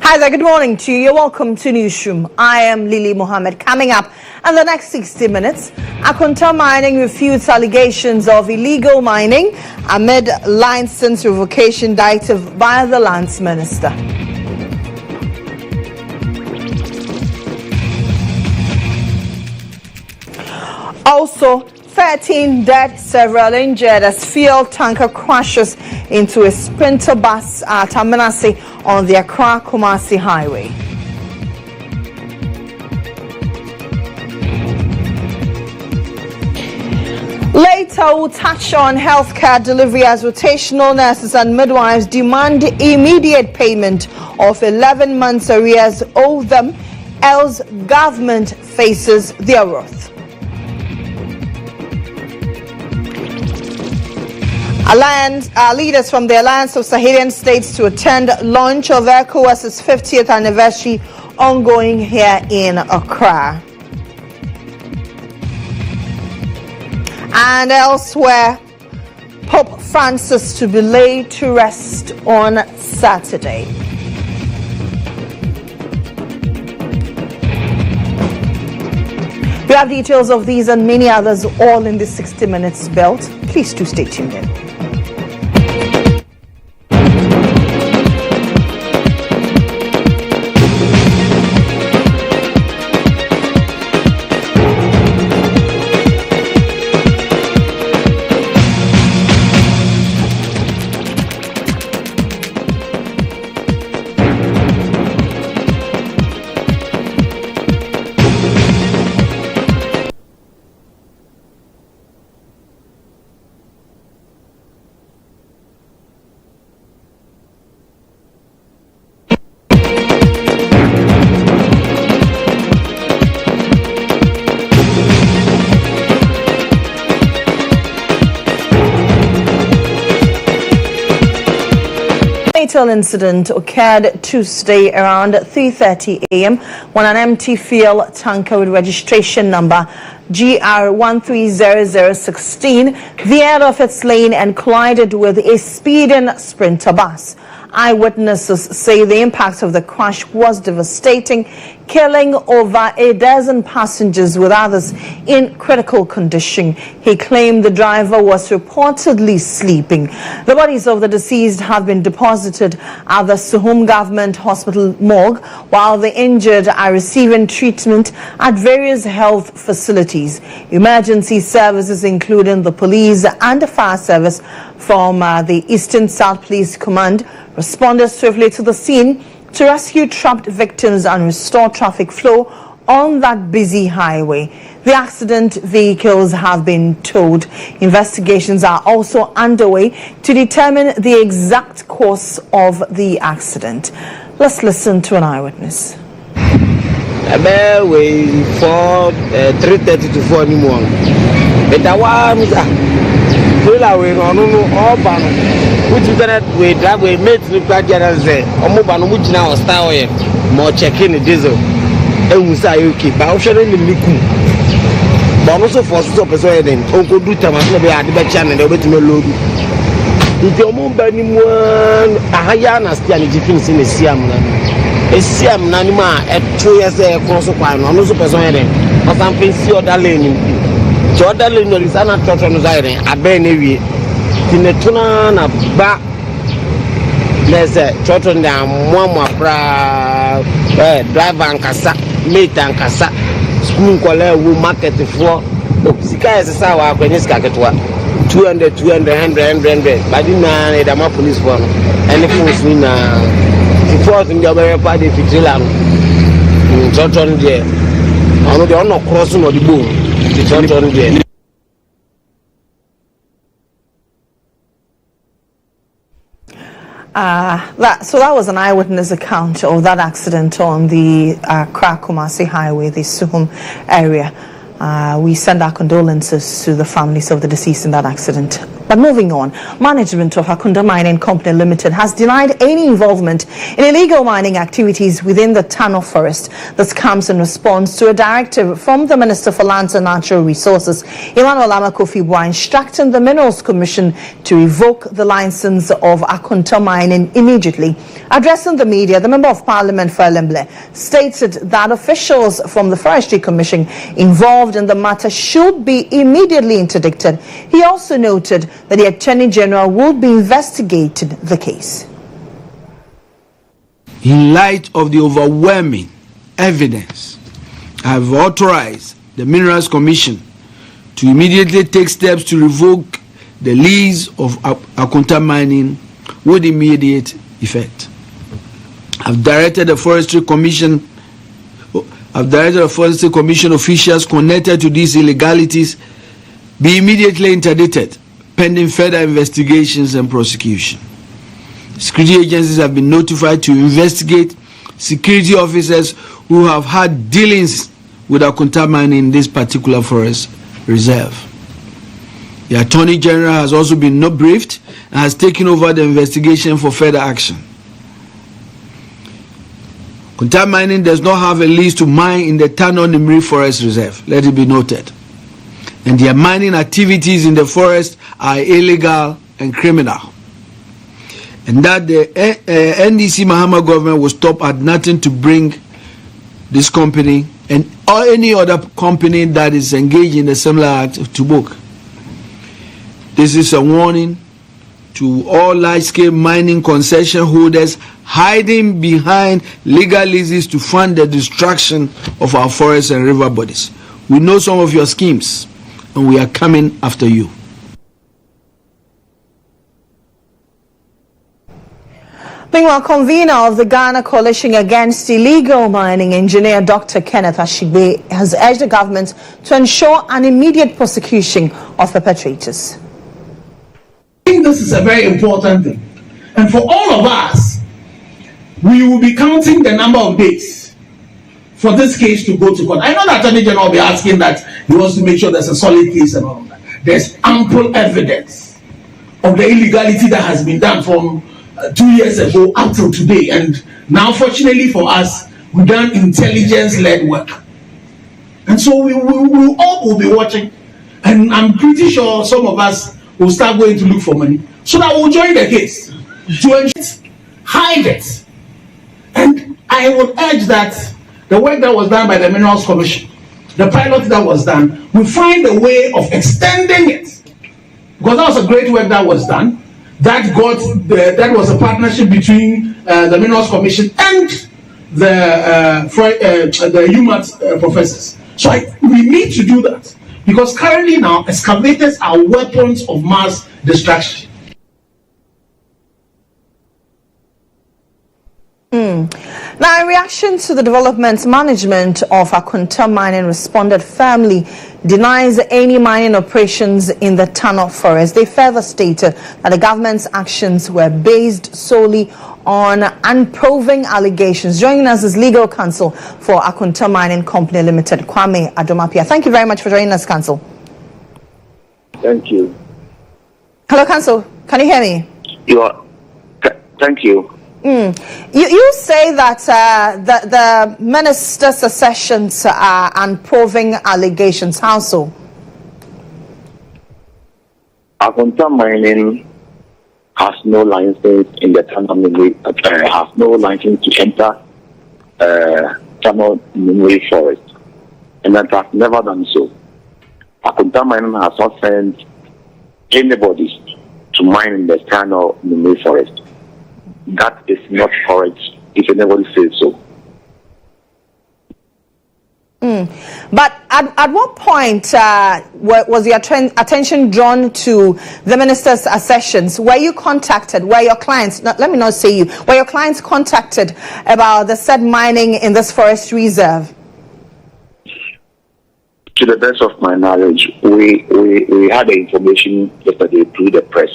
Hi there, good morning to you. You're welcome to Newsroom. I am Mohammed. Coming up in the next 60 minutes, Akunta Mining refutes allegations of illegal mining amid license revocation directive by the Lands Minister. Also, 13 dead, several injured as fuel tanker crashes into a Sprinter bus at Amanasi on the Accra-Kumasi highway. Later, we'll touch on healthcare delivery as rotational nurses and midwives demand immediate payment of 11 months arrears owed them, else government faces their wrath. Leaders from the Alliance of Sahelian States to attend launch of ECOWAS's 50th anniversary ongoing here in Accra. And elsewhere, Pope Francis to be laid to rest on Saturday. We have details of these and many others all in this 60 minutes belt. Please do stay tuned in. Fatal incident occurred Tuesday around 3:30 a.m. when an empty fuel tanker with registration number GR130016 veered off its lane and collided with a speeding Sprinter bus. Eyewitnesses say the impact of the crash was devastating, killing over a dozen passengers with others in critical condition. He claimed the driver was reportedly sleeping. The bodies of the deceased have been deposited at the Suhum Government Hospital morgue, while the injured are receiving treatment at various health facilities. Emergency services, including the police and the fire service from the Eastern South Police Command, responded swiftly to the scene to rescue trapped victims and restore traffic flow on that busy highway. The accident vehicles have been towed. Investigations are also underway to determine the exact cause of the accident. Let's listen to an eyewitness. About 3:30 to 4 in the morning. Which is that we drive we made to say Omobano which now style more checking the diesel and we say okay but I'm sure in the liku but also for stop as well then Uncle do time as be at the channel they wait to load if your mom by anyone a higher na still the things in the siam nanima at 2 years cross kwano no so person then or something see other lane other lane no is ana trot on zaire aben ewie tinetuna na ba lese choton da mwamwa pra driver ankasa mate ankasa school kwala wu market for sika esesa wa akwenye sika ketwa 200 100 badina da ma police for no ene fun na before the other part the fitila no choton de ono de ono cross no the bone the choton de. So that was an eyewitness account of that accident on the Accra-Kumasi highway, the Suhum area. We send our condolences to the families of the deceased in that accident. But moving on, management of Akunda Mining Company Limited has denied any involvement in illegal mining activities within the Tano Forest. This comes in response to a directive from the Minister for Lands and Natural Resources, Emmanuel Amakofi-Boa, instructing the Minerals Commission to revoke the license of Akunda Mining immediately. Addressing the media, the Member of Parliament for Lemble stated that officials from the Forestry Commission involved in the matter should be immediately interdicted. He also noted that the Attorney General will be investigating the case. In light of the overwhelming evidence, I have authorized the Minerals Commission to immediately take steps to revoke the lease of Akunda Mining with immediate effect. I've directed the Forestry Commission officials connected to these illegalities be immediately interdicted pending further investigations and prosecution. Security agencies have been notified to investigate security officers who have had dealings with Akunda Mining in this particular forest reserve. The Attorney General has also been briefed and has taken over the investigation for further action. Akunda Mining does not have a lease to mine in the Tano Nimri Forest Reserve, let it be noted. And their mining activities in the forest are illegal and criminal. And that the NDC Mohammed government will stop at nothing to bring this company and or any other company that is engaged in a similar act to book. This is a warning to all large-scale mining concession holders hiding behind legal leases to fund the destruction of our forests and river bodies. We know some of your schemes, and we are coming after you. Meanwhile, convener of the Ghana Coalition Against Illegal Mining, Engineer Dr. Kenneth Ashigbe, has urged the government to ensure an immediate prosecution of perpetrators. I think this is a very important thing. And for all of us, we will be counting the number of days for this case to go to court. I know that Attorney General will be asking that he wants to make sure there's a solid case and all of that. There's ample evidence of the illegality that has been done from 2 years ago up till today. And now, fortunately for us, we've done intelligence-led work. And so we all will be watching. And I'm pretty sure some of us will start going to look for money so that we'll join the case to hide it. And I would urge that the work that was done by the Minerals Commission, the pilot that was done, we find a way of extending it. Because that was a great work that was done. That was a partnership between the Minerals Commission and the UMAT professors. So we need to do that. Because currently now, excavators are weapons of mass destruction. Now, in reaction to the development, management of Akunda Mining responded firmly, denies any mining operations in the Tano Forest. They further stated that the government's actions were based solely on unproven allegations. Joining us is legal counsel for Akunda Mining Company Limited, Kwame Adomapia. Thank you very much for joining us, counsel. Thank you. Hello, counsel. Can you hear me? Thank you. You say that the minister's assertions are unproven allegations. How so? Akunda Mining has no license in the Tano has no license to enter Tano Nimri Forest, and that has never done so. Akunda Mining has not sent anybody to mine in the Tano Nimri Forest. That is not correct if anybody says so. But at what point was your attention drawn to the minister's assertions? Were you contacted? Were your clients, let me not say you, were your clients contacted about the said mining in this forest reserve? To the best of my knowledge, we had the information yesterday through the press.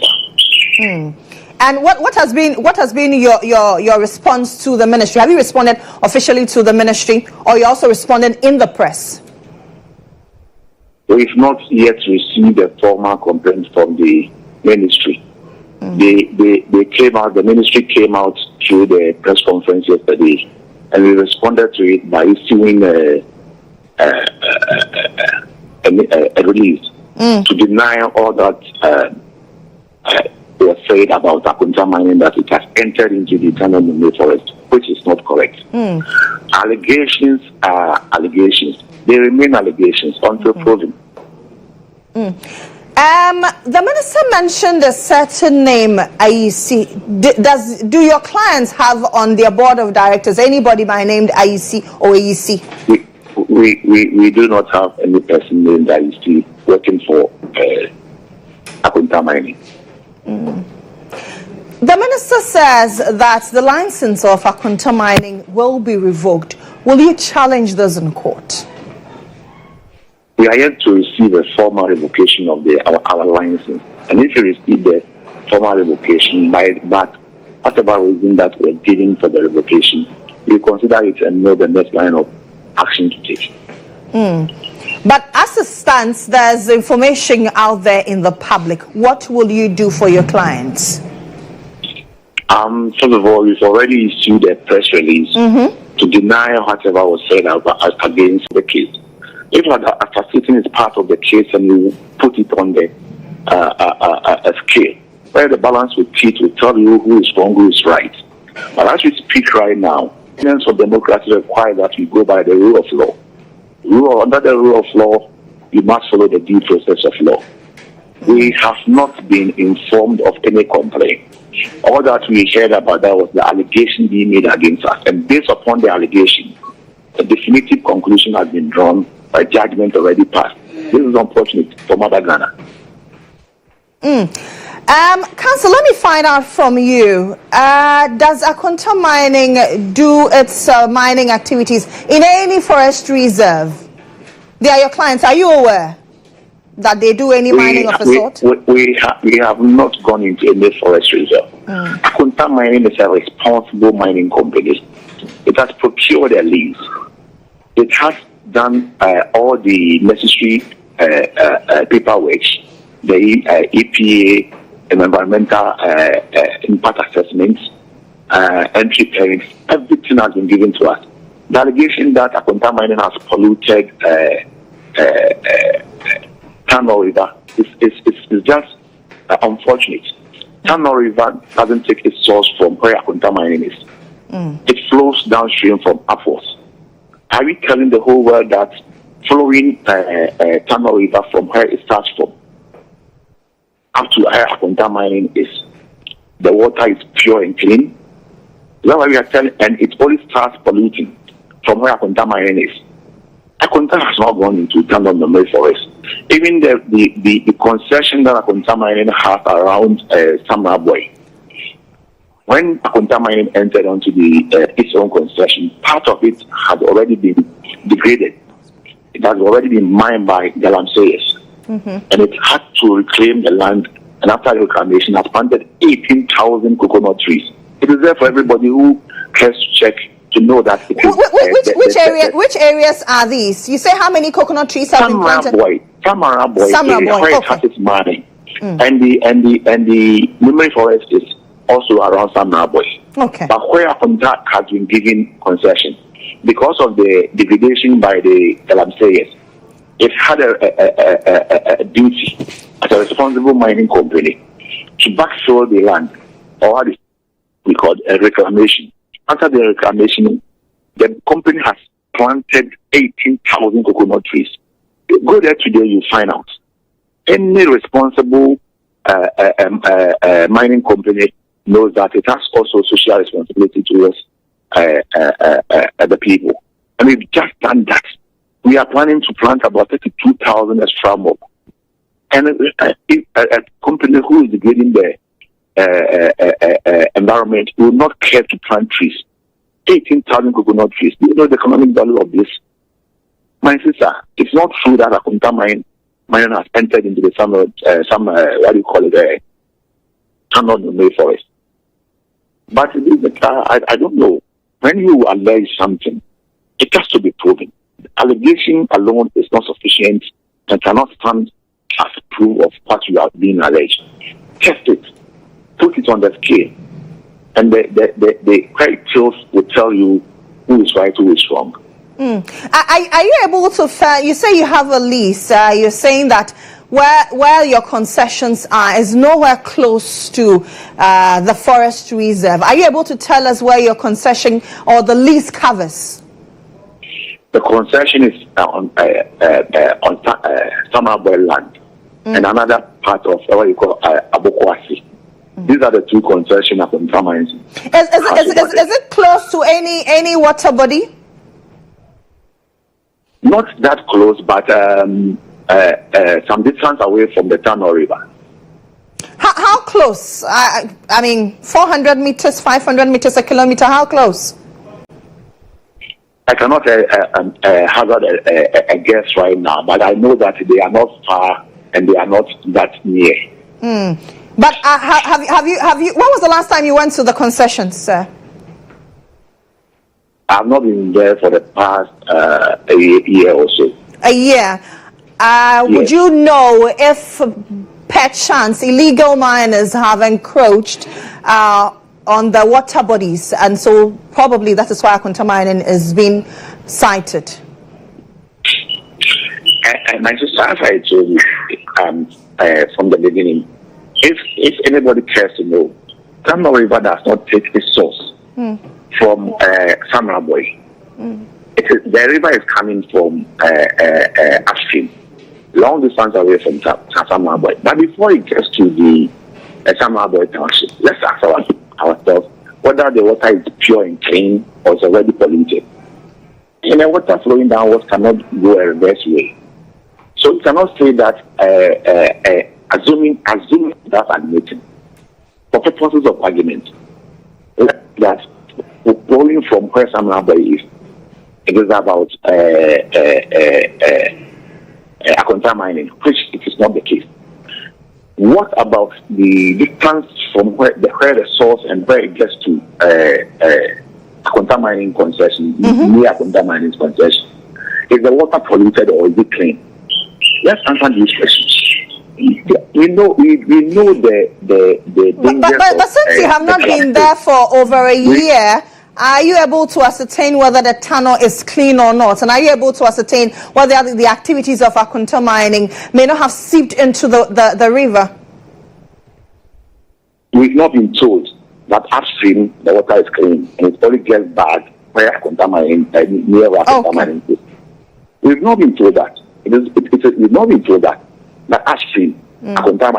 And what has been your response to the ministry? Have you responded officially to the ministry, or you also responded in the press? We've not yet received a formal complaint from the ministry. They came out, the ministry came out through the press conference yesterday, and we responded to it by issuing a release to deny all that was said about Akunta mining, that it has entered into the Ghana Mumbai forest, which is not correct. Allegations are allegations. They remain allegations until proven. The minister mentioned a certain name, IEC. Do your clients have on their board of directors anybody by name IEC or AEC? We do not have any person named IEC working for Akunta mining. The minister says that the license of Akunta mining will be revoked. Will you challenge this in court? We are yet to receive a formal revocation of our license. And if you receive the formal revocation, but whatever reason that we're giving for the revocation, we consider it and know the next line of action to take. But as it stands, there's information out there in the public. What will you do for your clients? First of all, we've already issued a press release to deny whatever was said against the case. If associating is part of the case and you put it on the a scale, where the balance with teeth will tell you who is wrong, who is right. But as we speak right now, tenets of democracy require that we go by the rule of law. Under the rule of law, you must follow the due process of law. We have not been informed of any complaint. All that we heard about that was the allegation being made against us. And based upon the allegation, a definitive conclusion has been drawn by judgment already passed. This is unfortunate for Mother Ghana. Council, let me find out from you. Does Akunta mining do its mining activities in any forest reserve? They are your clients. Are you aware that they do any mining of a sort? We have not gone into any forest reserve. Akunta mining is a responsible mining company. It has procured a lease. It has done all the necessary paperwork, the EPA, environmental impact assessments, entry permits. Everything has been given to us. The allegation that Akunta mining has polluted Tano River is just unfortunate. Tano River doesn't take its source from where Akunta mining is. It flows downstream from upwards. Are we telling the whole world that flowing Tano River from where it starts from up to where Akunta mining is, the water is pure and clean? That's why we are telling, and it only starts polluting from where Akunta mining is. Akunta has not gone into Tano Mumbai forest. Even the concession that Akunta mining has around Samaraboy, when Akunta mining entered onto its own concession, part of it has already been degraded. It has already been mined by Galamseyers. And it had to reclaim the land, and after the reclamation has planted 18,000 coconut trees. It is there for everybody who cares to check to know that it is. Which areas are these? You say how many coconut trees have been planted? Samaraboy, where it has its mining. And the Mumbai forest is also around Samaraboy. Okay. But where Akunta has been given concession, because of the degradation by the Galamseyers, it had a duty as a responsible mining company to backfill the land, or what we call a reclamation. After the reclamation, the company has planted 18,000 coconut trees. You go there today, you find out. Any responsible mining company knows that it has also social responsibility towards the people. And we've just done that. We are planning to plant about 32,000 extra more. And a company who is degrading the environment will not care to plant trees. 18,000 coconut trees. Do you know the economic value of this? My sister, it's not true that Akunta mine has entered into the what do you call it, Tano Mumbai forest. But I don't know. When you allege something, it has to be proven. Allegation alone is not sufficient and cannot stand as proof of what you have been alleged. test it, put it on the scale, and the credentials will tell you who is right, who is wrong. Are you able to, you say you have a lease, you're saying that where your concessions are is nowhere close to the forest reserve. Are you able to tell us where your concession or the lease covers? The concession is on Samaboy land and another part of what you call Abokwasi. These are the two concessions of Mines. Is it close to any water body? Not that close, but some distance away from the Tano River. How close? I mean, 400 meters, 500 meters, a kilometer. How close? I cannot hazard a guess right now, but I know that they are not far and they are not that near. But have you? When was the last time you went to the concessions, sir? I've not been there for the past a year or so. A year. Yes. Would you know if, perchance, illegal miners have encroached on the water bodies, and so probably that is why Akonta mining is being cited? And my sister, as I told you from the beginning, if anybody cares to know, Tano River does not take its source from Samraboy. The river is coming from upstream, long distance away from Samraboy. But before it gets to the Samraboy township, let's ask ourselves whether the water is pure and clean or is already polluted. And the water flowing downwards cannot go a reverse way. So you cannot say that assuming that's admitted for purposes of argument that flowing from where Samraboy is, it is about Akonta mining, which it is not the case. What about the distance from where the source and where it gets to Akonta mining concession, near Akonta mining concession? Is the water polluted or is it clean? Let's answer these questions. We know the danger. But since you have not been there for over a year, are you able to ascertain whether the tunnel is clean or not? And are you able to ascertain whether the activities of Akonta mining may not have seeped into the river? We've not been told that upstream the water is clean and it only gets bad where Akonta mining, near where Akonta mining is. We've not been told that. We've not been told that upstream Akonta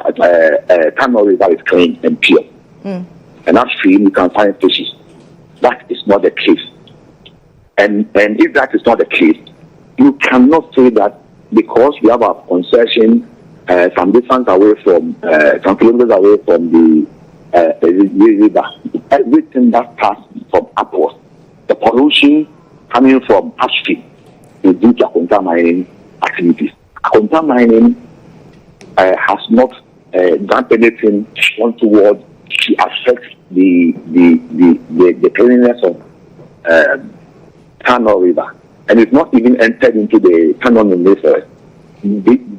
Tano River is clean and pure. And upstream you can find fishes. That is not the case. And if that is not the case, you cannot say that because we have a concession some distance away from, some kilometers away from the river, everything that passes from upwards, the pollution coming from upstream is due to Akonta mining activities. Akonta mining has not done anything toward to affect the cleanliness of Tano River, and it's not even entered into the Tano River.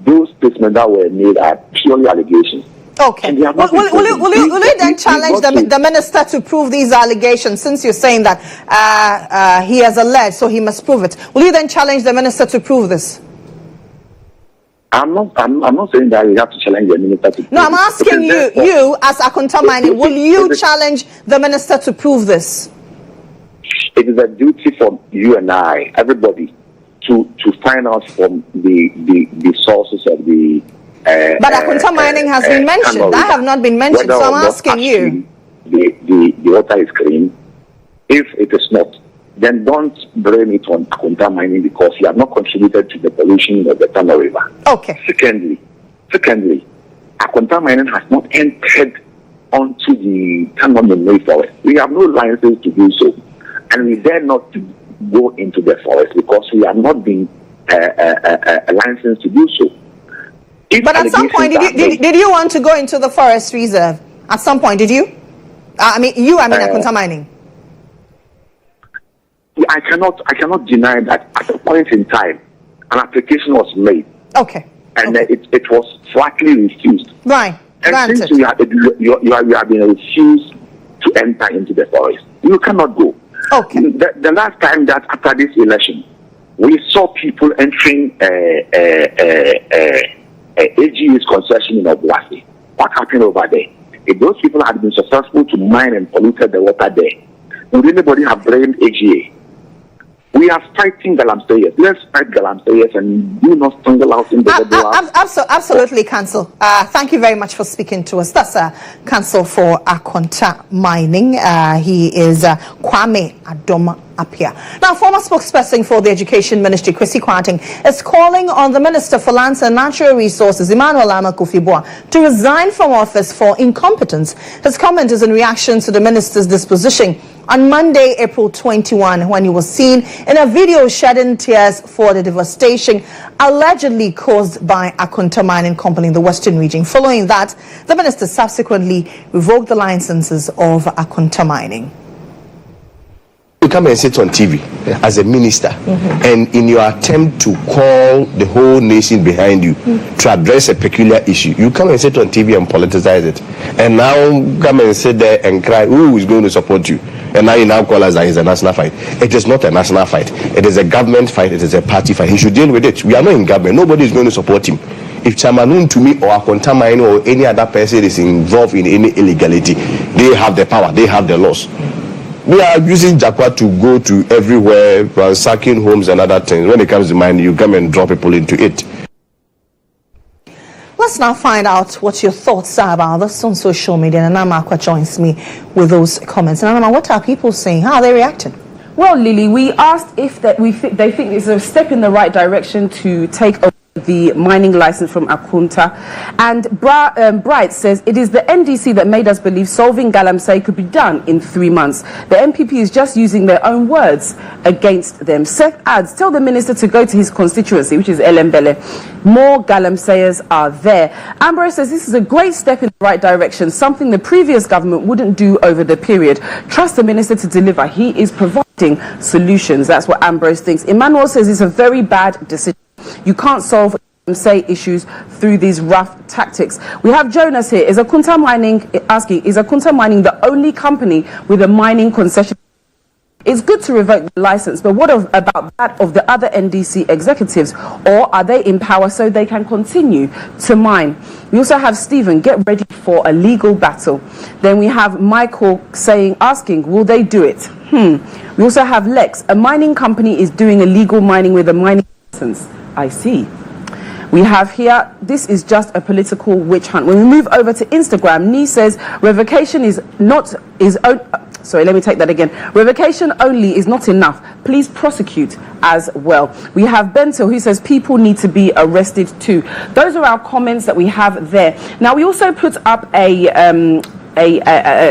Those statements that were made are purely allegations. Okay. Will you then challenge the minister to prove these allegations, since you're saying that he has alleged, so he must prove it? Will you then challenge the minister to prove this? I'm not saying that you have to challenge the minister to prove No, I'm asking you as Akonta mining, will you challenge the minister to prove this? It is a duty for you and I, everybody, to find out from the sources of the but Akonta mining has been mentioned. I have not been mentioned, so I'm asking you. The water is clean. If it is not, then don't blame it on Akonta mining because you have not contributed to the pollution of the Tano River. Okay. Secondly, Akonta mining has not entered onto the Tano forest. We have no license to do so, and we dare not to go into the forest because we have not been licensed to do so. But at some point, did you want to go into the forest reserve? At some point, did you? Akonta mining. I cannot deny that at a point in time, an application was made. Okay. And it was flatly refused. Right. And since you have been refused to enter into the forest, you cannot go. Okay. The last time that after this election, we saw people entering AGU's concession in Obuasi. What happened over there? If those people had been successful to mine and polluted the water there, would anybody have blamed AGA? We are fighting galamseyers. Let's fight galamseyers and do not single out individuals. Absolutely, Council. Thank you very much for speaking to us. That's Council for Akonta Mining. He is Kwame Adoma Apia. Now, former spokesperson for the Education Ministry, Chrissy Kwarteng, is calling on the Minister for Lands and Natural Resources, Emmanuel Kofi-Boa, to resign from office for incompetence. His comment is in reaction to the minister's disposition on Monday, April 21, when he was seen in a video shedding tears for the devastation allegedly caused by Akonta Mining Company in the Western region. Following that, the minister subsequently revoked the licenses of Akonta Mining. You come and sit on TV as a minister, and in your attempt to call the whole nation behind you to address a peculiar issue, you come and sit on TV and politicize it, and now come and sit there and cry, who is going to support you? And now you now call us that it's a national fight. It is not a national fight. It is a government fight. It is a party fight. He should deal with it. We are not in government. Nobody is going to support him. If Chairman to me or Akonta Mining or any other person is involved in any illegality, they have the power. They have the laws. We are using Jakwa to go to everywhere, ransacking homes and other things. When it comes to mining, you come and drop people into it. Let's now find out what your thoughts are about this on social media. And Nana Akwa joins me with those comments. And Nana, what are people saying? How are they reacting? Well, Lily, we asked if they think it's a step in the right direction to take over the mining license from Akonta, and Bright says it is the NDC that made us believe solving galamsey could be done in 3 months. The MPP is just using their own words against them. Seth adds, tell the minister to go to his constituency, which is Elembele. More galamseyers are there. Ambrose says this is a great step in the right direction, something the previous government wouldn't do over the period. Trust the minister to deliver. He is providing solutions. That's what Ambrose thinks. Emmanuel says it's a very bad decision. You can't solve say issues through these rough tactics. We have Jonas here. Is Akonta Mining asking, is Akonta Mining the only company with a mining concession? It's good to revoke the license, but what about that of the other NDC executives? Or are they in power so they can continue to mine? We also have Stephen, get ready for a legal battle. Then we have Michael asking, will they do it? We also have Lex, a mining company is doing illegal mining with a mining license. I see. We have here, this is just a political witch hunt. When we move over to Instagram, Nee says revocation revocation only is not enough. Please prosecute as well. We have Bentil who says people need to be arrested too. Those are our comments that we have there. Now we also put up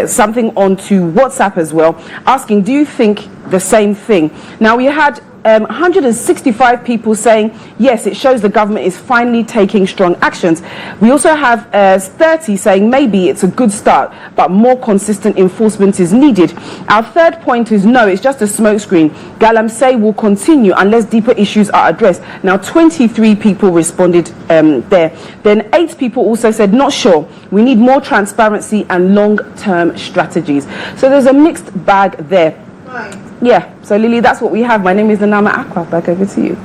something onto WhatsApp as well, asking, do you think the same thing? Now we had 165 people saying, yes, it shows the government is finally taking strong actions. We also have 30 saying maybe it's a good start, but more consistent enforcement is needed. Our third point is no, it's just a smokescreen. Galamsey will continue unless deeper issues are addressed. Now 23 people responded there. Then 8 people also said not sure. We need more transparency and long-term strategies. So there's a mixed bag there. Right. Yeah, so Lily, that's what we have. My name is Nana Akwa. Back over to you.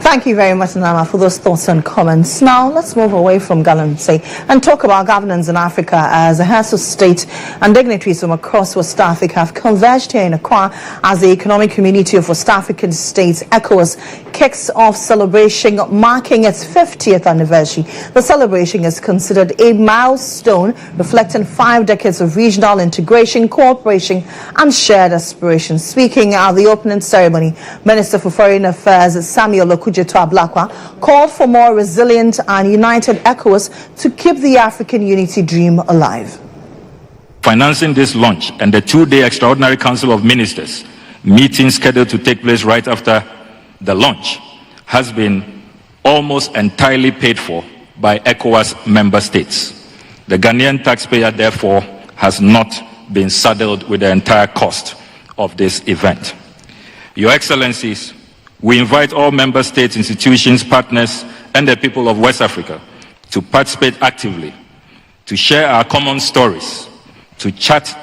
Thank you very much, Nana, for those thoughts and comments. Now, let's move away from galamsey and talk about governance in Africa as the heads of state and dignitaries from across West Africa have converged here in Accra as the Economic Community of West African States, ECOWAS, kicks off celebration marking its 50th anniversary. The celebration is considered a milestone reflecting 5 decades of regional integration, cooperation, and shared aspirations. Speaking at the opening ceremony, Minister for Foreign Affairs, Samuel Okujeto-Ablakwa, called for more resilient and united ECOWAS to keep the African unity dream alive. Financing this launch and the 2-day Extraordinary Council of Ministers meeting scheduled to take place right after the launch has been almost entirely paid for by ECOWAS member states. The Ghanaian taxpayer, therefore, has not been saddled with the entire cost of this event. Your Excellencies, we invite all member states, institutions, partners, and the people of West Africa to participate actively to share our common stories, to chart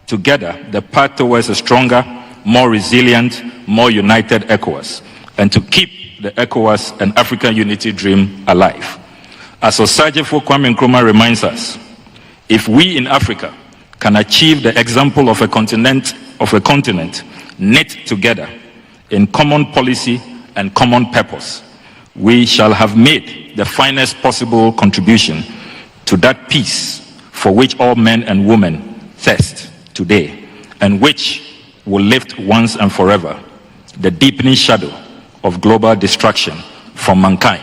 together the path towards a stronger, more resilient, more united ECOWAS, and to keep the ECOWAS and African unity dream alive. As Osajefo Kwame Nkrumah reminds us, if we in Africa can achieve the example of a continent knit together in common policy and common purpose, we shall have made the finest possible contribution to that peace for which all men and women thirst today, and which will lift once and forever the deepening shadow of global destruction from mankind.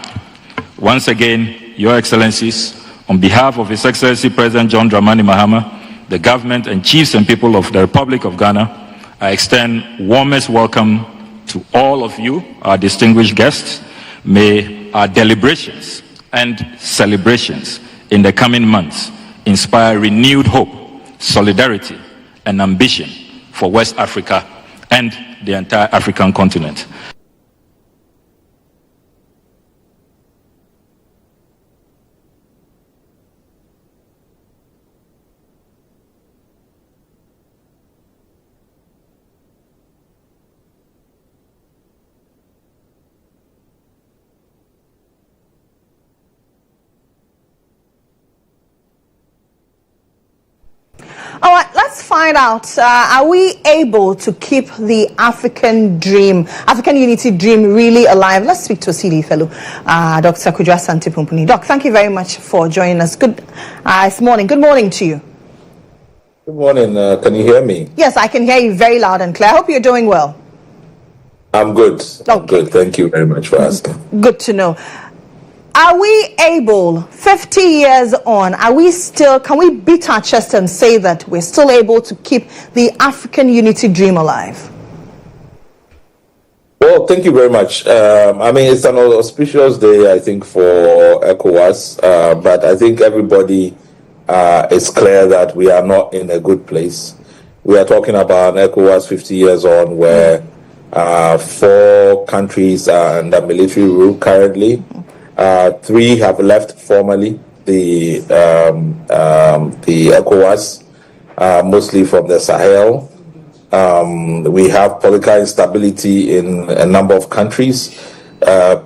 Once again, Your Excellencies, on behalf of His Excellency President John Dramani Mahama, the government and chiefs and people of the Republic of Ghana, I extend warmest welcome to all of you, our distinguished guests. May our deliberations and celebrations in the coming months inspire renewed hope, solidarity, and ambition for West Africa and the entire African continent. All right, let's find out, are we able to keep the African dream, African unity dream really alive? Let's speak to a CD fellow, Dr. Kudjo Asante Pumpuni. Doc, thank you very much for joining us. Good morning. Good morning to you. Good morning. Can you hear me? Yes, I can hear you very loud and clear. I hope you're doing well. I'm good. Okay. I'm good. Thank you very much for asking. Good to know. Are we able, 50 years on, can we beat our chest and say that we're still able to keep the African unity dream alive? Well, thank you very much. It's an auspicious day, I think, for ECOWAS, but I think everybody is clear that we are not in a good place. We are talking about ECOWAS 50 years on, where 4 countries are under military rule currently. 3 have left formally the ECOWAS, mostly from the Sahel. We have political instability in a number of countries.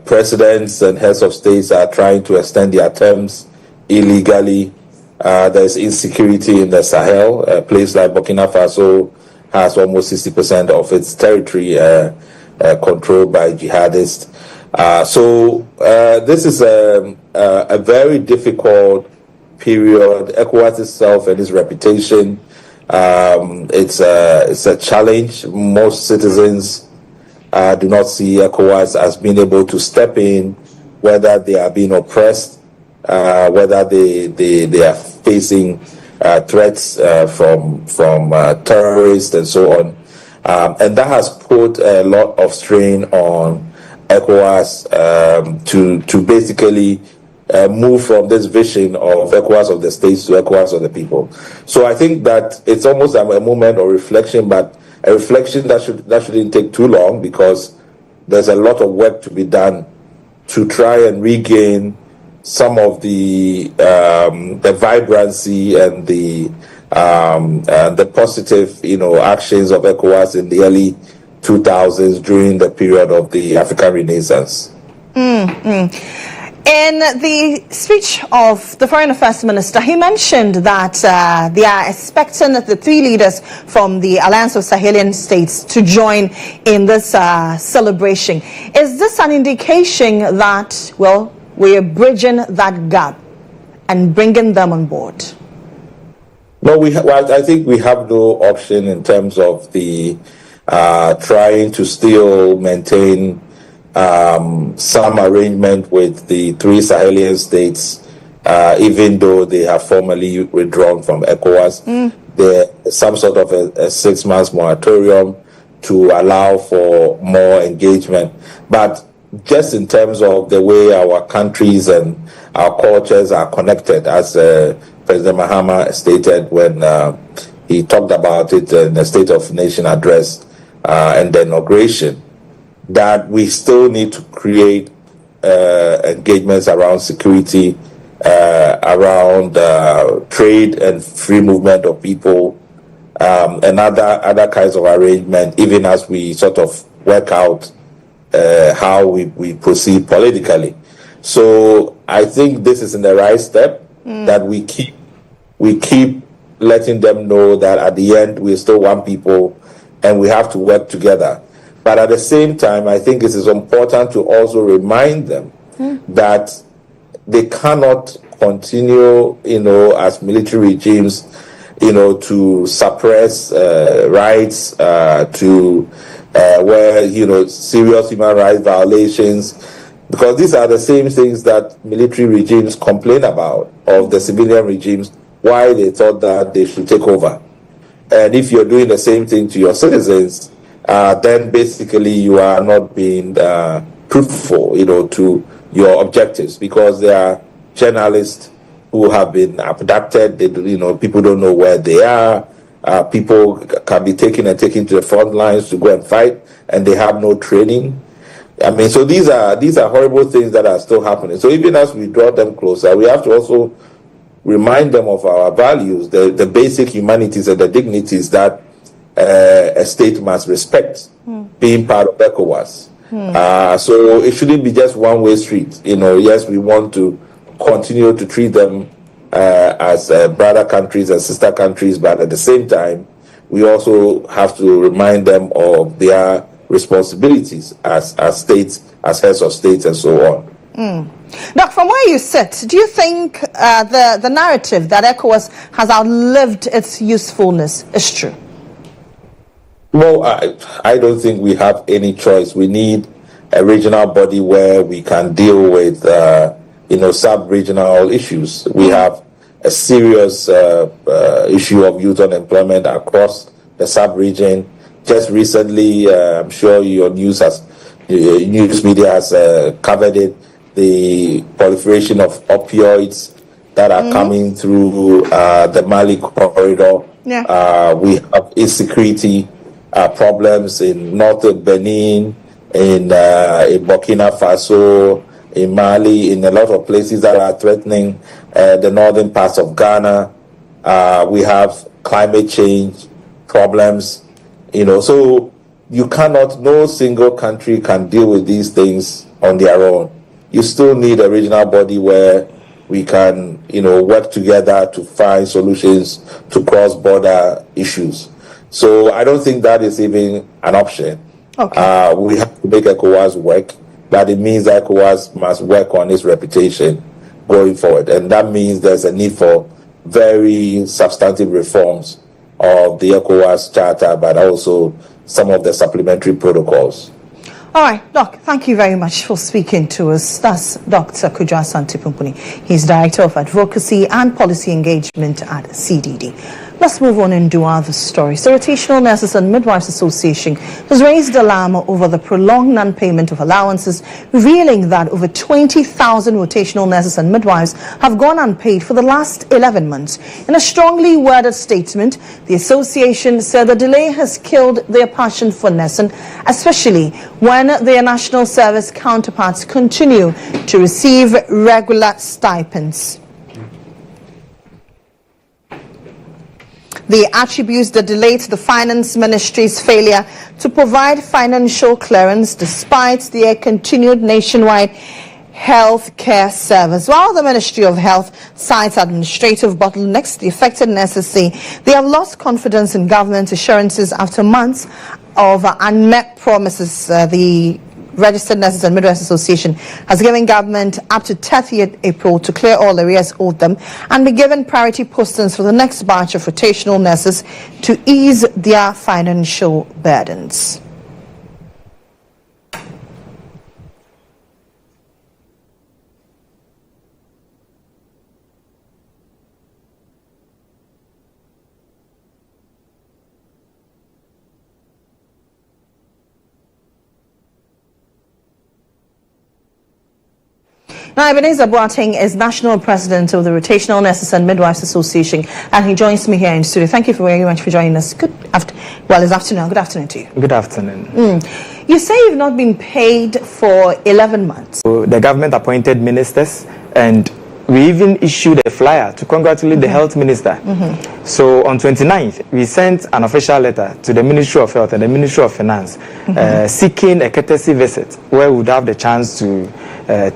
Presidents and heads of states are trying to extend their terms illegally. There's insecurity in the Sahel. A place like Burkina Faso has almost 60% of its territory controlled by jihadists. So this is a very difficult period. ECOWAS itself and its reputation, it's a challenge. Most citizens do not see ECOWAS as being able to step in, whether they are being oppressed, whether they are facing threats from terrorists and so on. And that has put a lot of strain on ECOWAS to basically move from this vision of ECOWAS of the states to ECOWAS of the people. So I think that it's almost a moment of reflection, but a reflection that shouldn't take too long, because there's a lot of work to be done to try and regain some of the vibrancy and the positive actions of ECOWAS in the early 2000s during the period of the African Renaissance. In the speech of the Foreign Affairs Minister, he mentioned that they are expecting the 3 leaders from the Alliance of Sahelian States to join in this celebration. Is this an indication that, well, we are bridging that gap and bringing them on board? No, I think we have no option in terms of the trying to still maintain some arrangement with the 3 Sahelian states, even though they have formally withdrawn from ECOWAS. There's some sort of a 6-month moratorium to allow for more engagement. But just in terms of the way our countries and our cultures are connected, as President Mahama stated when he talked about it in the State of Nation address and the inauguration, that we still need to create engagements around security, around trade and free movement of people, and other kinds of arrangement, even as we sort of work out how we proceed politically. So I think this is in the right step, that we keep letting them know that at the end we're still one people and we have to work together. But at the same time, I think it is important to also remind them that they cannot continue, as military regimes, to suppress rights, to where, serious human rights violations, because these are the same things that military regimes complain about of the civilian regimes, why they thought that they should take over. And if you're doing the same thing to your citizens, then basically you are not being truthful, to your objectives, because there are journalists who have been abducted. People don't know where they are. People can be taken to the front lines to go and fight, and they have no training. I mean, so these are horrible things that are still happening. So even as we draw them closer, we have to also remind them of our values, the basic humanities and the dignities that a state must respect, being part of ECOWAS. So it shouldn't be just one-way street. Yes, we want to continue to treat them as brother countries and sister countries, but at the same time, we also have to remind them of their responsibilities as states, as heads of states, and so on. Doc, from where you sit, do you think the narrative that ECOWAS has outlived its usefulness is true? Well, I don't think we have any choice. We need a regional body where we can deal with, sub-regional issues. We have a serious issue of youth unemployment across the sub-region. Just recently, I'm sure your news media has covered it, the proliferation of opioids that are coming through the Mali corridor. Yeah. We have insecurity problems in northern Benin, in Burkina Faso, in Mali, in a lot of places that are threatening the northern parts of Ghana. We have climate change problems, so you cannot, no single country can deal with these things on their own. You still need a regional body where we can, work together to find solutions to cross-border issues. So I don't think that is even an option. Okay. We have to make ECOWAS work, but it means that ECOWAS must work on its reputation going forward. And that means there's a need for very substantive reforms of the ECOWAS Charter, but also some of the supplementary protocols. All right, Doc, thank you very much for speaking to us. That's Dr. Kojo Asante-Pumpuni. He's Director of Advocacy and Policy Engagement at CDD. Let's move on and do other stories. The Rotational Nurses and Midwives Association has raised alarm over the prolonged non-payment of allowances, revealing that over 20,000 rotational nurses and midwives have gone unpaid for the last 11 months. In a strongly worded statement, the association said the delay has killed their passion for nursing, especially when their national service counterparts continue to receive regular stipends. They attribute the delay to the Finance Ministry's failure to provide financial clearance despite their continued nationwide health care service. While the Ministry of Health cites administrative bottlenecks, the affected nurses say they have lost confidence in government assurances after months of unmet promises. The Registered Nurses and Midwives Association has given government up to 30th April to clear all arrears owed them and be given priority postings for the next batch of rotational nurses to ease their financial burdens. Now, Ebenezer Boateng is National President of the Rotational Nurses and Midwives Association, and he joins me here in studio. Thank you very much for joining us. It's afternoon. Good afternoon to you. Good afternoon. You say you've not been paid for 11 months. The government appointed ministers, and we even issued a flyer to congratulate the health minister. So on 29th, we sent an official letter to the Ministry of Health and the Ministry of Finance seeking a courtesy visit where we would have the chance to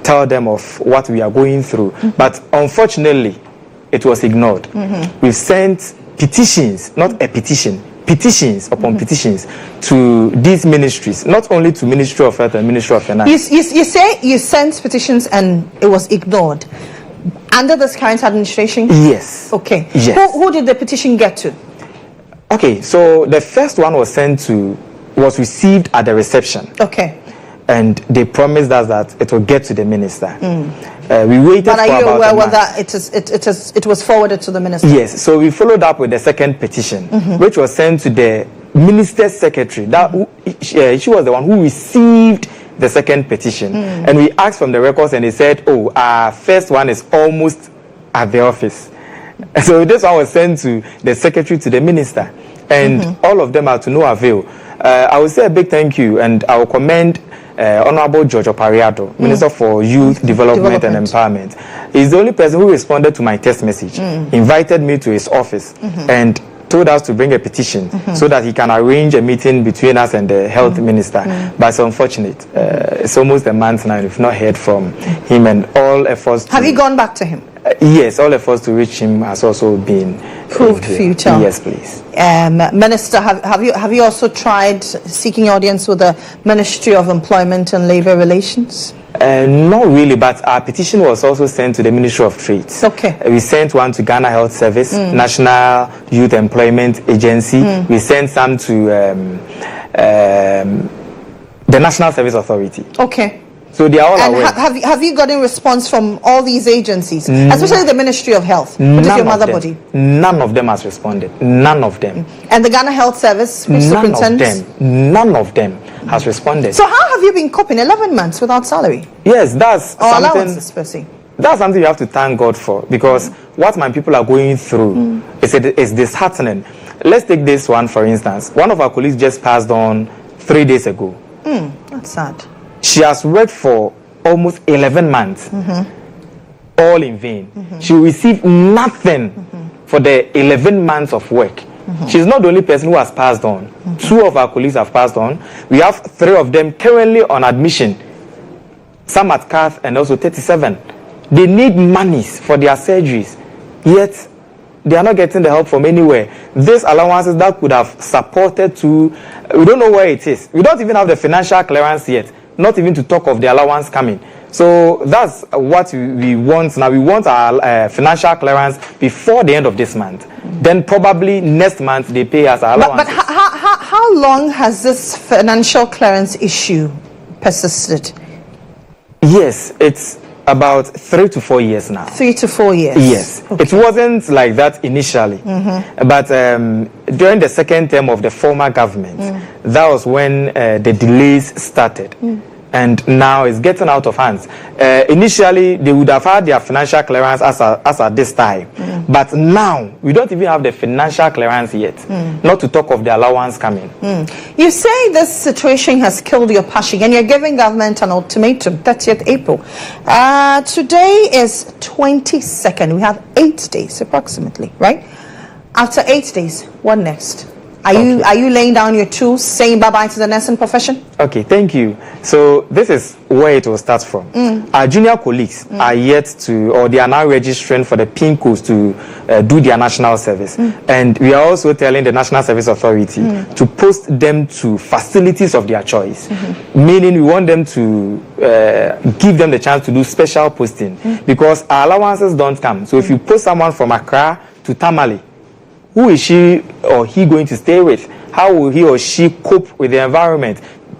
tell them of what we are going through. But unfortunately, it was ignored. We've sent petitions, not a petition, petitions upon petitions to these ministries, not only to Ministry of Health and Ministry of Finance. You say you sent petitions and it was ignored. Under this current administration? Yes. Okay. Yes. Who did the petition get to? Okay, so the first one was received at the reception. Okay. And they promised us that it will get to the minister. We waited but for about a month. are you aware whether it was forwarded to the minister? Yes, so we followed up with the second petition, which was sent to the minister's secretary. She was the one who received the second petition. And we asked from the records and they said, oh, our first one is almost at the office. So this one was sent to the secretary to the minister. And all of them are to no avail. I will say a big thank you and I will commend Honorable George Opariado, Minister for Youth Development and Empowerment. He's the only person who responded to my text message, invited me to his office and told us to bring a petition so that he can arrange a meeting between us and the health minister. But it's unfortunate. It's almost a month now and we've not heard from him and all efforts. Have you gone back to him? Yes, all efforts to reach him has also been proved futile. Yes, please. Minister, have you also tried seeking audience with the Ministry of Employment and Labour Relations? Not really, but our petition was also sent to the Ministry of Trade. Okay. We sent one to Ghana Health Service, National Youth Employment Agency. We sent some to the National Service Authority. Okay. So they are all and aware. Have you gotten response from all these agencies, especially the Ministry of Health, which is your mother body? None of them has responded. None of them. And the Ghana Health Service, which None of them has responded. So how have you been coping 11 months without salary? Yes, that's allowances, per se. That's something you have to thank God for, because what my people are going through is disheartening. Let's take this one for instance. One of our colleagues just passed on 3 days ago. That's sad. She has worked for almost 11 months, all in vain. She received nothing for the 11 months of work. She's not the only person who has passed on. 2 of our colleagues have passed on. We have 3 of them currently on admission. Some at Cath and also 37. They need monies for their surgeries, yet they are not getting the help from anywhere. These allowances that could have supported to, we don't know where it is. We don't even have the financial clearance yet. Not even to talk of the allowance coming. So that's what we want now. We want our financial clearance before the end of this month. Then probably next month they pay us our allowance. But how long has this financial clearance issue persisted? Yes, it's about 3 to 4 years now. 3 to 4 years? Yes. Okay. It wasn't like that initially. But during the second term of the former government, that was when the delays started. And now it's getting out of hands. Initially, they would have had their financial clearance as at this time. But now, we don't even have the financial clearance yet. Not to talk of the allowance coming. You say this situation has killed your passion and you're giving government an ultimatum, 30th April. Today is 22nd. We have 8 days approximately, right? After 8 days, what next? Are you laying down your tools, saying bye-bye to the nursing profession? Okay, thank you. So this is where it will start from. Our junior colleagues are yet to, or they are now registering for the PINCOs to do their national service. And we are also telling the National Service Authority to post them to facilities of their choice. Meaning we want them to give them the chance to do special posting because our allowances don't come. So if you post someone from Accra to Tamale, who is she or he going to stay with? How will he or she cope with the environment?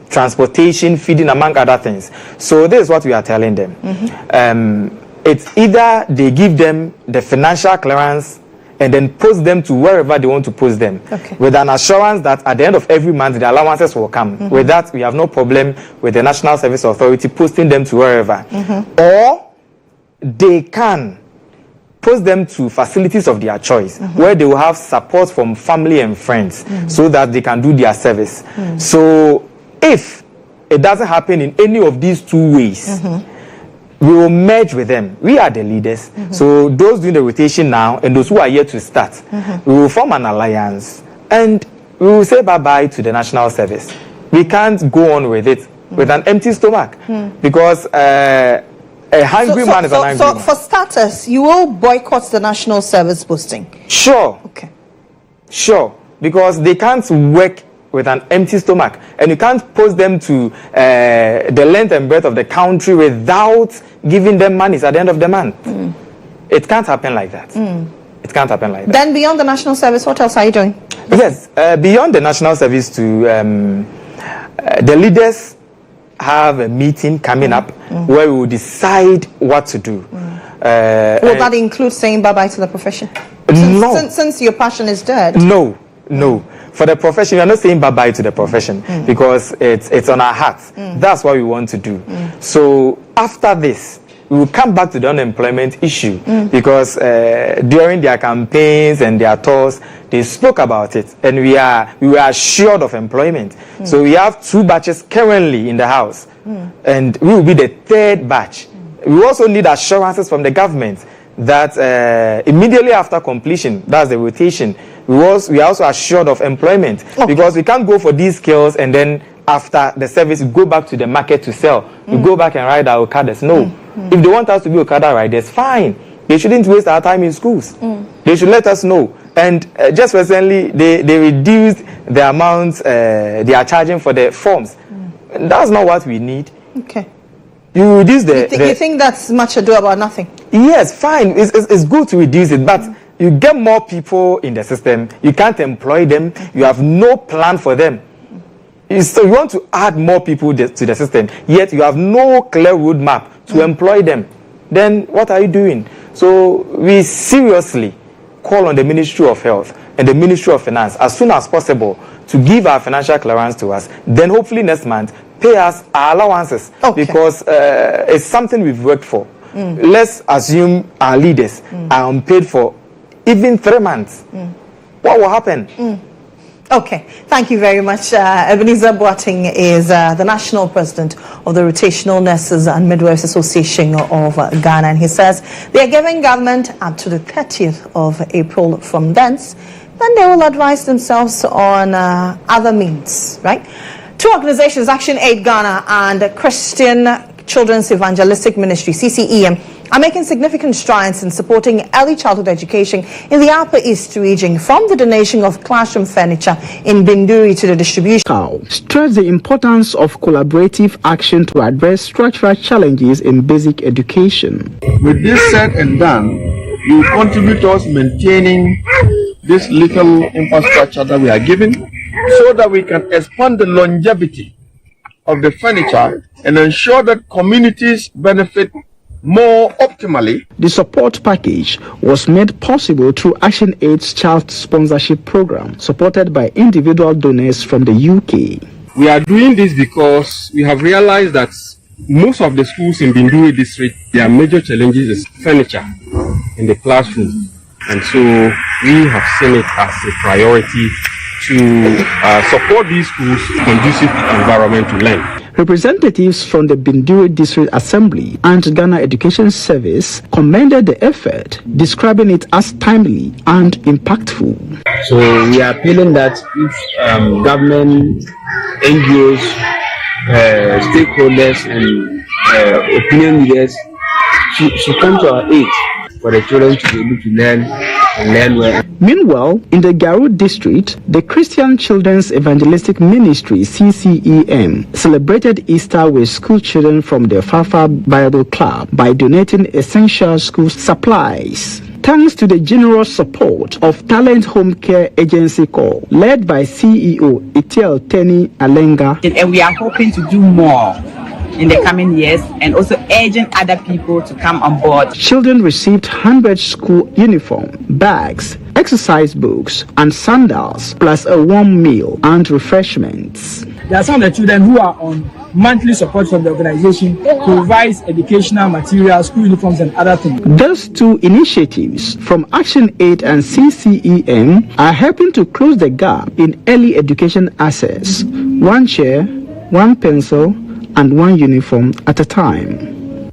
Transportation, feeding, among other things. So this is what we are telling them. It's either they give them the financial clearance and then post them to wherever they want to post them. With an assurance that at the end of every month, the allowances will come. With that, we have no problem with the National Service Authority posting them to wherever. Or they can post them to facilities of their choice where they will have support from family and friends so that they can do their service. So if it doesn't happen in any of these 2 ways, we will merge with them. We are the leaders. So those doing the rotation now and those who are yet to start, we will form an alliance and we will say bye-bye to the national service. We can't go on with it with an empty stomach because a hungry man is an angry man. So for starters, you will boycott the national service boosting? Sure. Okay. Sure. Because they can't work with an empty stomach, and you can't post them to the length and breadth of the country without giving them money at the end of the month. It can't happen like that. It can't happen like that. Then beyond the national service, what else are you doing? Yes, beyond the national service to the leaders have a meeting coming up where we will decide what to do. Will that include saying bye-bye to the profession? No. Since your passion is dead. No. For the profession, we are not saying bye-bye to the profession because it's on our hearts. That's what we want to do. So after this, we will come back to the unemployment issue because during their campaigns and their tours, they spoke about it, and we were assured of employment. So we have 2 batches currently in the house, and we will be the 3rd batch. We also need assurances from the government that immediately after completion, that's the rotation, we are also assured of employment because we can't go for these skills and then after the service we go back to the market to sell. We go back and ride our Okadas. No. If they want us to be Okada riders, fine. They shouldn't waste our time in schools. They should let us know. And just recently, they reduced the amount they are charging for the forms. And that's not what we need. Okay. You reduce You think that's much ado about nothing? Yes, fine. It's good to reduce it, but you get more people in the system. You can't employ them. You have no plan for them. So you want to add more people to the system, yet you have no clear roadmap to employ them. Then what are you doing? So we seriously call on the Ministry of Health and the Ministry of Finance as soon as possible to give our financial clearance to us. Then hopefully next month, pay us our allowances because it's something we've worked for. Let's assume our leaders are unpaid for even 3 months. What will happen? Okay, thank you very much. Ebenezer Boateng is the national president of the Rotational Nurses and Midwives Association of Ghana, and he says they are giving government up to the 30th of April. From thence, then they will advise themselves on other means, right? 2 organizations, Action Aid Ghana and Christian Children's Evangelistic Ministry, CCEM, are making significant strides in supporting early childhood education in the Upper East region, from the donation of classroom furniture in Binduri to the distribution. Stress the importance of collaborative action to address structural challenges in basic education. With this said and done, you contribute to us maintaining this little infrastructure that we are given so that we can expand the longevity of the furniture and ensure that communities benefit more optimally. The support package was made possible through Action Aid's child sponsorship program, supported by individual donors from the UK. We are doing this because we have realized that most of the schools in Binduri district, their major challenges is furniture in the classroom. And so we have seen it as a priority to support these schools conducive environment to learn. Representatives from the Binduri District Assembly and Ghana Education Service commended the effort, describing it as timely and impactful. So we are appealing that if government, NGOs, stakeholders and opinion leaders should come to our aid for the children to be able to learn and learn well. Meanwhile, in the Garu district, the Christian Children's Evangelistic Ministry, CCEM, celebrated Easter with school children from the Fafa Bible Club by donating essential school supplies. Thanks to the generous support of Talent Home Care Agency Corps, led by CEO Etiel Teni Alenga. And we are hoping to do more in the coming years, and also urging other people to come on board. Children received 100 school uniform, bags, exercise books, and sandals, plus a warm meal and refreshments. There are some of the children who are on monthly support from the organization, provides educational materials, school uniforms, and other things. Those 2 initiatives from Action Aid and CCEM are helping to close the gap in early education access. 1 chair, 1 pencil, and 1 uniform at a time.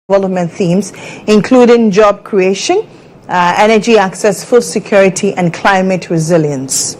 development themes, including job creation, energy access, food security, and climate resilience.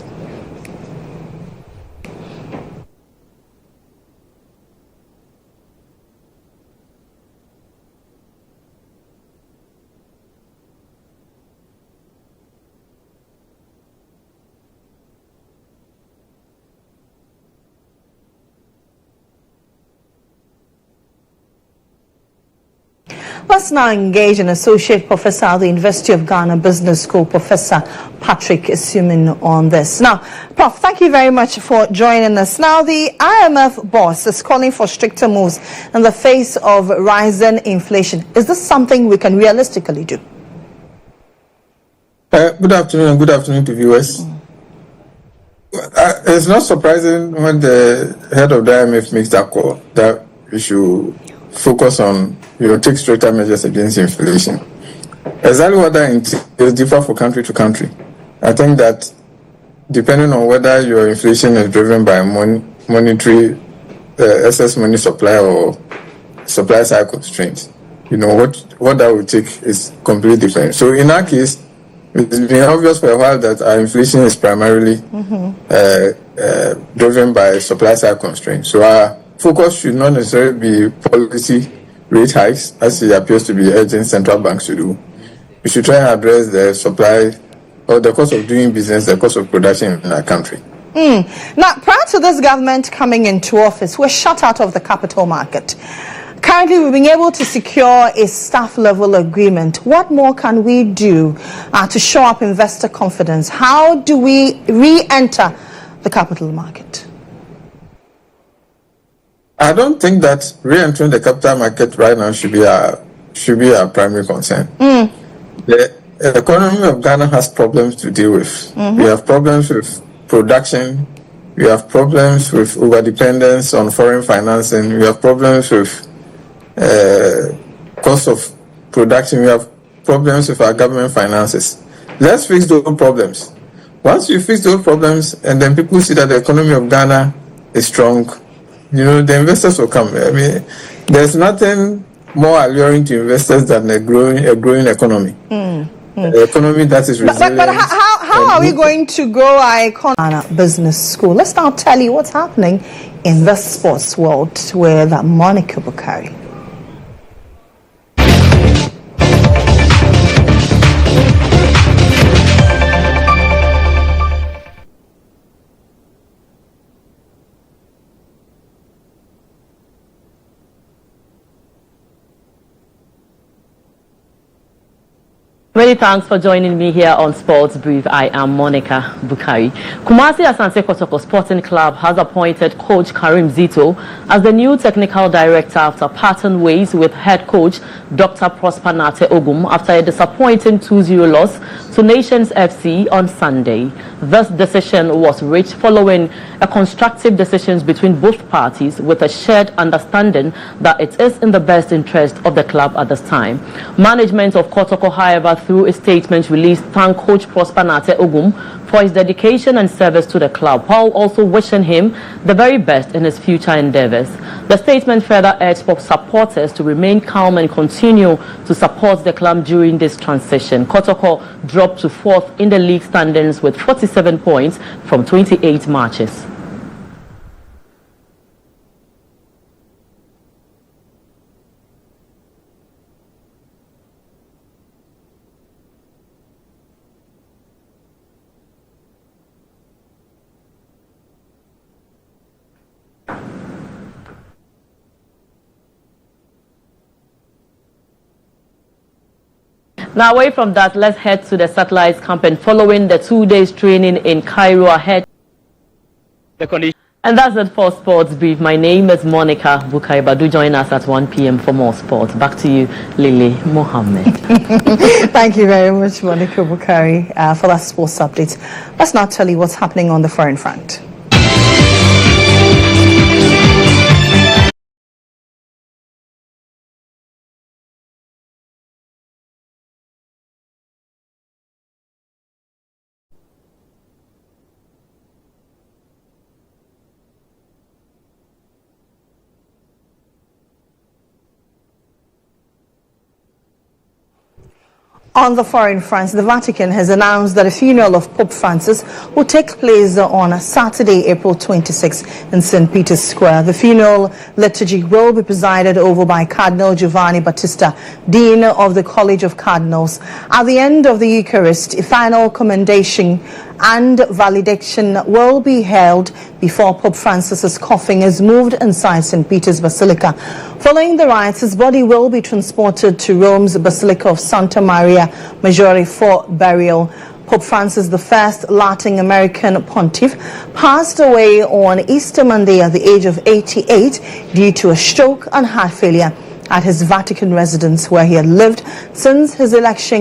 Let's now engage an associate professor at the University of Ghana Business School, Professor Patrick Sumin, on this. Now, Prof, thank you very much for joining us. Now, the IMF boss is calling for stricter moves in the face of rising inflation. Is this something we can realistically do? Good afternoon, and good afternoon to viewers. It's not surprising when the head of the IMF makes that call that we should focus on, take stricter measures against inflation. Exactly what that entails differ for country to country. I think that depending on whether your inflation is driven by monetary excess money supply or supply side constraints, what that would take is completely different. So in our case, it's been obvious for a while that our inflation is primarily driven by supply side constraints. So our focus should not necessarily be policy rate hikes, as it appears to be urging central banks to do. We should try and address the supply or the cost of doing business, the cost of production in our country. Now, prior to this government coming into office, we're shut out of the capital market. Currently, we've been able to secure a staff-level agreement. What more can we do to show up investor confidence? How do we re-enter the capital market? I don't think that re-entering the capital market right now should be our primary concern. The economy of Ghana has problems to deal with. We have problems with production. We have problems with overdependence on foreign financing. We have problems with cost of production. We have problems with our government finances. Let's fix those problems. Once you fix those problems and then people see that the economy of Ghana is strong, the investors will come. I mean, there's nothing more alluring to investors than a growing economy. An economy that is resilient. But how are we going to grow our economy? Business School. Let's now tell you what's happening in the sports world with Monica Bukari. Many thanks for joining me here on Sports Brief. I am Monica Bukari. Kumasi Asante Kotoko Sporting Club has appointed coach Karim Zito as the new technical director after parting ways with head coach Dr. Prosper Nate Ogum after a disappointing 2-0 loss to Nations FC on Sunday. This decision was reached following a constructive decisions between both parties with a shared understanding that it is in the best interest of the club at this time. Management of Kotoko, however, through a statement released, thanked coach Prosper Nate Ogum for his dedication and service to the club, while also wishing him the very best in his future endeavors. The statement further urged supporters to remain calm and continue to support the club during this transition. Kotoko dropped to 4th in the league standings with 47 points from 28 matches. Now, away from that, let's head to the Satellites camp, and following the 2 days training in Cairo ahead. And that's it for Sports Brief. My name is Monica Bukari. Do join us at 1 p.m. for more sports. Back to you, Lily Mohammed. Thank you very much, Monica Bukari, for that sports update. Let's now tell you what's happening on the foreign front. On the foreign front, the Vatican has announced that a funeral of Pope Francis will take place on Saturday, April 26 in St. Peter's Square. The funeral liturgy will be presided over by Cardinal GHOne Battista, Dean of the College of Cardinals. At the end of the Eucharist, a final commendation and valediction will be held before Pope Francis's coffin is moved inside St. Peter's Basilica. Following the rites, his body will be transported to Rome's Basilica of Santa Maria Maggiore for burial. Pope Francis, the first Latin American pontiff, passed away on Easter Monday at the age of 88 due to a stroke and heart failure at his Vatican residence, where he had lived since his election